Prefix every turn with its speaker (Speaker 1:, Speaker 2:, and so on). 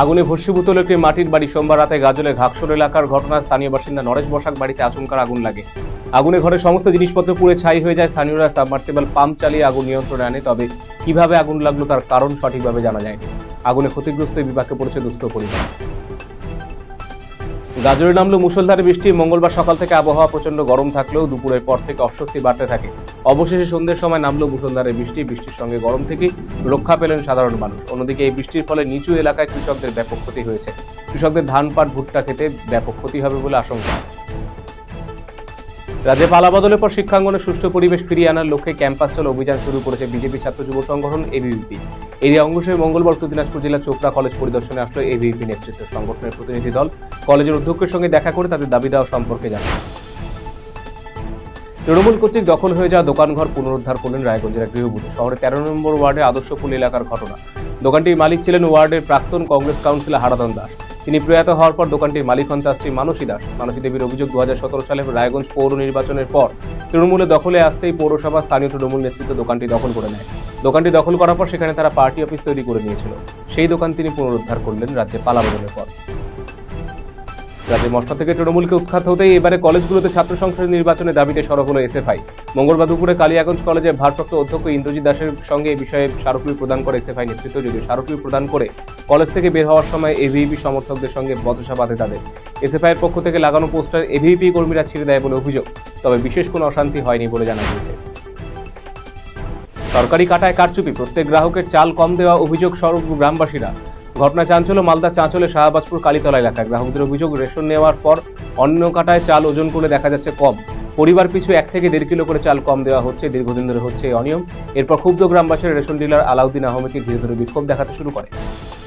Speaker 1: আগুনে ভস্মীভূত হল একটি মাটির বাড়ি। সোমবার রাতে গাজলে ঘাকসর এলাকার ঘটনা। স্থানীয় বাসিন্দা নরেশ বসাক বাড়িতে আচমকা আগুন লাগে। আগুনে ঘরের সমস্ত জিনিসপত্র পুড়ে ছাই হয়ে যায়। স্থানীয়রা সাবমার্সিবল পাম্প চালিয়ে আগুন নিয়ন্ত্রণে আনে, তবে কিভাবে আগুন লাগলো তার কারণ সঠিকভাবে জানা যায়নি। আগুনে ক্ষতিগ্রস্ত বিপাকে পড়েছে দুস্থ পরিবার। গাজরে নামলো মুষলধারে বৃষ্টি। মঙ্গলবার সকাল থেকে আবহাওয়া প্রচন্ড গরম থাকলেও দুপুরের পর থেকে অস্বস্তি বাড়তে থাকে। অবশেষে সন্ধ্যের সময় নামলো মুষলধারে বৃষ্টি। বৃষ্টির সঙ্গে গরম থেকে রক্ষা পেলেন সাধারণ মানুষ। অন্যদিকে এই বৃষ্টির ফলে নিচু এলাকায় কৃষকদের ব্যাপক ক্ষতি হয়েছে। কৃষকদের ধান, পাট, ভুট্টা খেতে ব্যাপক ক্ষতি হবে বলে আশঙ্কা। রাজ্যে পালাবদলের পর শিক্ষাঙ্গনে সুষ্ঠু পরিবেশ ফিরিয়ে আনার লক্ষ্যে ক্যাম্পাস চলো অভিযান শুরু করেছে বিজেপি ছাত্র যুব সংগঠন এবিভিপি। এরই অংশ হিসেবে মঙ্গলবার উত্তর দিনাজপুর জেলার চোপড়া কলেজ পরিদর্শনে আসলো এবিভিপি নেতৃত্ব। সংগঠনের প্রতিনিধি দল কলেজের অধ্যক্ষের সঙ্গে দেখা করে তাদের দাবি দেওয়া সম্পর্কে জানায়। তৃণমূল কর্তৃক দখল হয়ে যাওয়া দোকানঘর পুনরুদ্ধার করলেন রায়গঞ্জের গৃহবধূ। শহরের 13 নম্বর ওয়ার্ডে আদর্শপুল এলাকার ঘটনা। দোকানটির মালিক ছিলেন ওয়ার্ডের প্রাক্তন কংগ্রেস কাউন্সিলর হারাধন দাস। তিনি প্রয়াত হওয়ার পর দোকানটির মালিক হন তার স্ত্রী মানসী দাস। মানসী দেবীর অভিযোগ, 2017 সালে রায়গঞ্জ পৌর নির্বাচনের পর তৃণমূলের দখলে আসতেই পৌরসভা স্থানীয় তৃণমূল নেতৃত্ব দোকানটি দখল করে নেয়। দোকানটি দখল করার পর সেখানে তারা পার্টি অফিস তৈরি করে নিয়েছিল। সেই দোকান তিনি পুনরুদ্ধার করলেন রাজ্যে পালাবদলের পর। রাজ্যে মশলা থেকে তৃণমূলকে উৎখাত হতেই এবারে কলেজগুলোতে ছাত্র সংসদ নির্বাচনের দাবিতে সরব হলো এসএফআই। মঙ্গলবার দুপুরে কালিয়াগঞ্জ কলেজের ভারপ্রাপ্ত অধ্যক্ষ ইন্দ্রজিৎ দাসের সঙ্গে এই বিষয়ে স্মারকলিপি প্রদান করে এসএফআই নেতৃত্ব। যদিও স্মারকলিপি প্রদান করে কলেজ থেকে বের হওয়ার সময় এভিপি সমর্থকদের সঙ্গে বচসা বাঁধে তাদের। এসএফআইয়ের পক্ষ থেকে লাগানো পোস্টার এভিপি কর্মীরা ছিঁড়ে দেয় বলে অভিযোগ, তবে বিশেষ কোনো অশান্তি হয়নি বলে জানা গিয়েছে। সরকারি কাটায় কারচুপি, প্রত্যেক গ্রাহকের চাল কম দেওয়া অভিযোগ সরব গ্রামবাসীরা। ঘটনা চাঞ্চল্য মালদা চাঁচলে শাহবাজপুর কালীতলা এলাকায়। গ্রাহকদের অভিযোগ, রেশন নেওয়ার পর অন্য কাটায় চাল ওজন করে দেখা যাচ্ছে কম। পরিবার পিছু 1 থেকে 1.5 কিলো করে চাল কম দেওয়া হচ্ছে। দীর্ঘদিন ধরে হচ্ছে এই অনিয়ম। এরপর ক্ষুব্ধ গ্রামবাসীরা রেশন ডিলার আলাউদ্দিন আহমেদকে ঘিরে ধরে বিক্ষোভ দেখাতে শুরু করে।